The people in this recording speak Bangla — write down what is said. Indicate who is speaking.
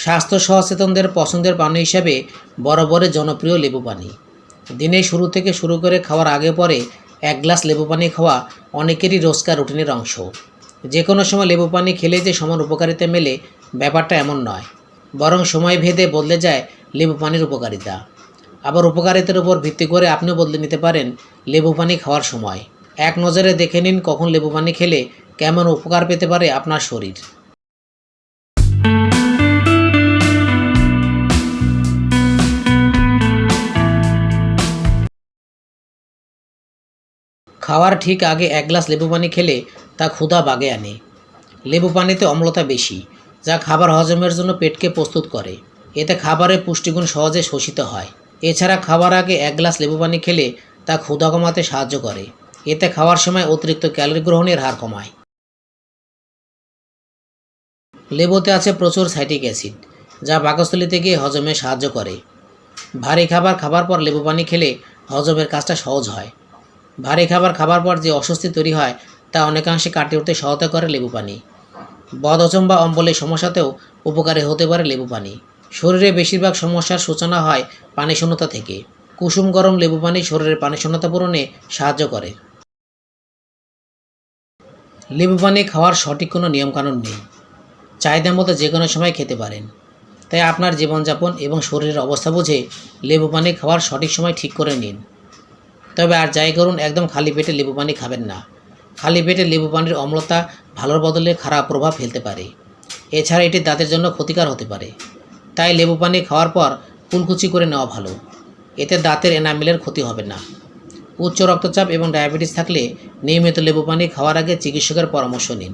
Speaker 1: স্বাস্থ্য সচেতনদের পছন্দের পানীয় হিসাবে বরাবরের জনপ্রিয় লেবু পানি। দিনের শুরু থেকে শুরু করে খাওয়ার আগে পরে 1 গ্লাস লেবু পানি খাওয়া অনেকেরই রোজকার রুটিনের অংশ। যে কোনো সময় লেবু পানি খেলে যে সমান উপকারিতা মেলে ব্যাপারটা এমন নয়, বরং সময় ভেদে বদলে যায় লেবু পানির উপকারিতা। আবার উপকারিতার উপর ভিত্তি করে আপনিও বদলে নিতে পারেন লেবু পানি খাওয়ার সময়। এক নজরে দেখে নিন কখন লেবু পানি খেলে কেমন উপকার পেতে পারে আপনার শরীর। খাওয়ার ঠিক আগে 1 গ্লাস লেবু পানি খেলে তা ক্ষুধা বাগে আনে। লেবু পানিতে অম্লতা বেশি, যা খাবার হজমের জন্য পেটকে প্রস্তুত করে। এতে খাবারের পুষ্টিগুণ সহজে শোষিত হয়। এছাড়া খাওয়ার আগে 1 গ্লাস লেবু পানি খেলে তা ক্ষুধা কমাতে সাহায্য করে। এতে খাওয়ার সময় অতিরিক্ত ক্যালোরি গ্রহণের হার কমায়। লেবুতে আছে প্রচুর সাইট্রিক অ্যাসিড, যা পাকস্থলীতে গিয়ে হজমে সাহায্য করে। ভারী খাবার খাবার পর লেবু পানি খেলে হজমের কাজটা সহজ হয়। ভারী খাবার খাবার পর যে অস্বস্তি তৈরি হয় তা অনেকাংশে কাটিয়ে উঠতে সহায়তা করে লেবু পানি। বদহজম বা অম্বলের সমস্যাতেও উপকারী হতে পারে লেবু পানি। শরীরে বেশিরভাগ সমস্যার সূচনা হয় পানিশূন্যতা থেকে। কুসুম গরম লেবু পানি শরীরের পানিশূন্যতা পূরণে সাহায্য করে। লেবু পানি খাওয়ার সঠিক কোনো নিয়মকানুন নেই, চাহিদা মতো যে কোনো সময় খেতে পারেন। তাই আপনার জীবনযাপন এবং শরীরের অবস্থা বুঝে লেবু পানি খাওয়ার সঠিক সময় ঠিক করে নিন। তবে আর যাই করুন, একদম খালি পেটে লেবু পানি খাবেন না। খালি পেটে লেবু পানির অম্লতা ভালোর বদলে খারাপ প্রভাব ফেলতে পারে। এছাড়া এটি দাঁতের জন্য ক্ষতিকর হতে পারে। তাই লেবু পানি খাওয়ার পর কুলকুচি করে নেওয়া ভালো। এতে দাঁতের এনামেলের ক্ষতি হবে না। উচ্চ রক্তচাপ এবং ডায়াবেটিস থাকলে নিয়মিত লেবু পানি খাওয়ার আগে চিকিৎসকের পরামর্শ নিন।